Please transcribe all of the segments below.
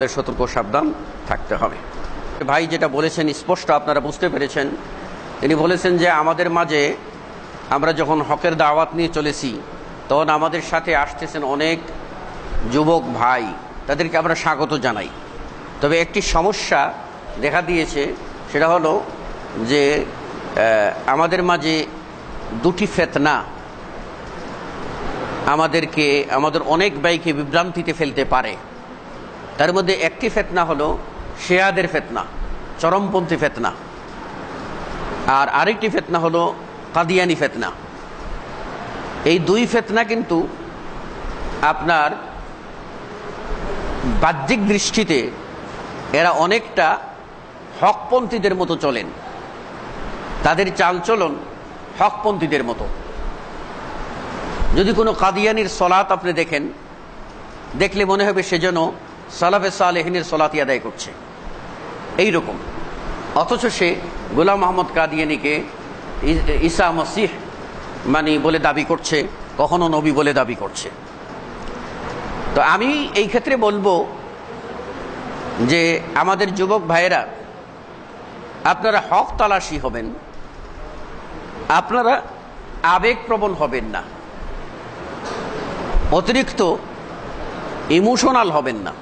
সতর্ক সাবধান থাকতে হবে। ভাই যেটা বলেছেন স্পষ্ট আপনারা বুঝতে পেরেছেন। তিনি বলেছেন যে আমাদের মাঝে আমরা যখন হকের দাওয়াত নিয়ে চলেছি তখন আমাদের সাথে আসতেছেন অনেক যুবক ভাই, তাদেরকে আমরা স্বাগত জানাই। তবে একটি সমস্যা দেখা দিয়েছে, সেটা হলো যে আমাদের মাঝে দুটি ফিতনা আমাদের অনেক ভাইকে বিভ্রান্তিতে ফেলতে পারে। তার মধ্যে একটি ফিতনা হলো শিয়াদের ফিতনা, চরমপন্থী ফিতনা, আর আরেকটি ফিতনা হলো কাদিয়ানি ফিতনা। এই দুই ফিতনা কিন্তু আপনার বাহ্যিক দৃষ্টিতে এরা অনেকটা হকপন্থীদের মতো চলেন, তাদের চালচলন হকপন্থীদের মতো। যদি কোনো কাদিয়ানির সলাত আপনি দেখলে মনে হবে সেজন্য সালাফে সালেহিনের সলাতি আদায় করছে এইরকম, অথচ সে গোলাম মোহাম্মদ কাদিয়ানিকে ঈসা মসিহ বলে দাবি করছে, কখনো নবী বলে দাবি করছে। তো আমি এই ক্ষেত্রে বলবো যে আমাদের যুবক ভাইয়েরা, আপনারা হক তালাশি হবেন, আপনারা আবেগপ্রবণ হবেন না, অতিরিক্ত ইমোশনাল হবেন না,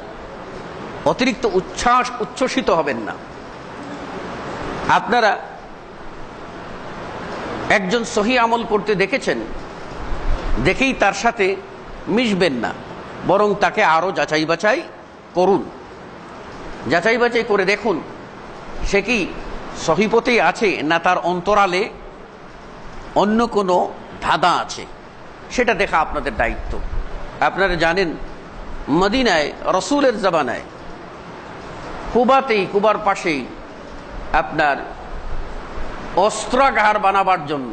অতিরিক্ত উচ্ছ্বসিত হবেন না। আপনারা একজন সহি আমল করতে দেখেই তার সাথে মিশবেন না, বরং তাকে আরো যাচাই বাছাই করুন। যাচাই বাছাই করে দেখুন সে কি সহি পথেই আছে না তার অন্তরালে অন্য কোনো ধাঁধা আছে, সেটা দেখা আপনাদের দায়িত্ব। আপনারা জানেন মদিনায় রসুলের জামানায় কুবার পাশেই আপনার অস্ত্রাগার বানাবার জন্য,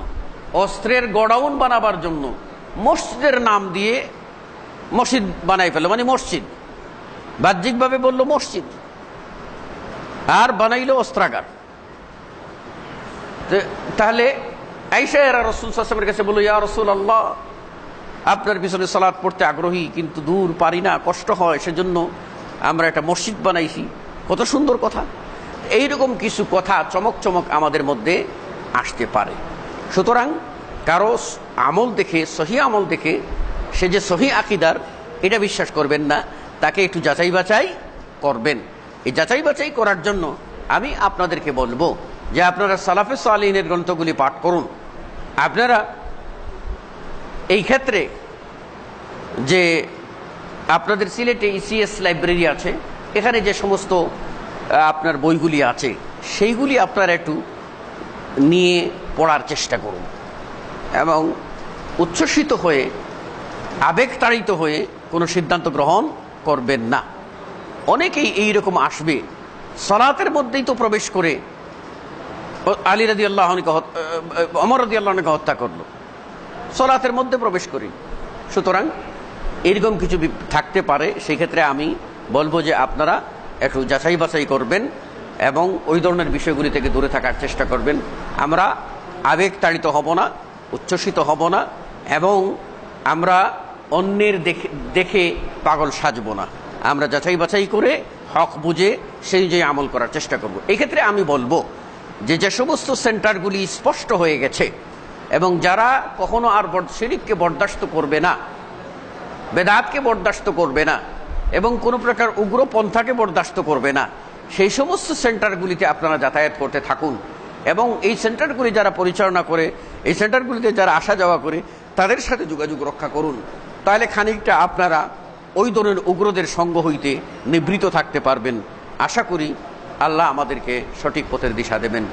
অস্ত্রের গোডাউন বানাবার জন্য মসজিদের নাম দিয়ে মসজিদ বানাই ফেল, মসজিদ বাহ্যিকভাবে বললো মসজিদ, আর বানাইলো অস্ত্রাগার। তাহলে আয়েশা এরা রাসূল সাল্লাল্লাহু আলাইহি ওয়াসাল্লামের কাছে বলল, ইয়া রাসূলুল্লাহ, আপনার পিছনে সালাত পড়তে আগ্রহী, কিন্তু দূর পারি না, কষ্ট হয়, সেজন্য আমরা একটা মসজিদ বানাইছি। কত সুন্দর কথা। এইরকম কিছু কথা চমক আমাদের মধ্যে আসতে পারে। সুতরাং কারো আমল দেখে, সহি আমল দেখে সে যে সহি আকীদার এটা বিশ্বাস করবেন না, তাকে একটু যাচাই বাছাই করবেন। এই যাচাই বাছাই করার জন্য আমি আপনাদেরকে বলবো যে আপনারা সালাফে সালেহিনের গ্রন্থগুলি পাঠ করুন। আপনারা এই ক্ষেত্রে যে আপনাদের সিলেটে ইসিএস লাইব্রেরি আছে, এখানে যে সমস্ত আপনার বইগুলি আছে সেইগুলি আপনারা একটু নিয়ে পড়ার চেষ্টা করুন এবং উচ্ছ্বসিত হয়ে, আবেগতাড়িত হয়ে কোনো সিদ্ধান্ত গ্রহণ করবেন না। অনেকেই এইরকম আসবে, সালাতের মধ্যেই তো প্রবেশ করে আলী রাদিয়াল্লাহু আনহু ওমর রাদিয়াল্লাহু আনহু হত্যা করলো, সালাতের মধ্যে প্রবেশ করি। সুতরাং এরকম কিছু থাকতে পারে। সেই ক্ষেত্রে আমি বলবো যে আপনারা একটু যাচাই বাছাই করবেন এবং ওই ধরনের বিষয়গুলি থেকে দূরে থাকার চেষ্টা করবেন। আমরা আবেগতাড়িত হব না, উচ্ছ্বসিত হব না, এবং আমরা অন্যের দেখে পাগল সাজব না। আমরা যাচাই বাছাই করে হক বুঝে সেই যে আমল করার চেষ্টা করব। এই ক্ষেত্রে আমি বলবো যে সমস্ত সেন্টারগুলি স্পষ্ট হয়ে গেছে এবং যারা কখনো আর শিরককে বরদাস্ত করবে না, বেদাতকে বরদাস্ত করবে না এবং কোনো প্রকার উগ্র পন্থাকে বরদাস্ত করবে না, সেই সমস্ত সেন্টারগুলিতে আপনারা যাতায়াত করতে থাকুন এবং এই সেন্টারগুলি যারা পরিচালনা করে, এই সেন্টারগুলিতে যারা আসা যাওয়া করে, তাদের সাথে যোগাযোগ রক্ষা করুন। তাহলে খানিকটা আপনারা ওই ধরনের উগ্রদের সঙ্গ হইতে নিবৃত থাকতে পারবেন। আশা করি আল্লাহ আমাদেরকে সঠিক পথের দিশা দেবেন।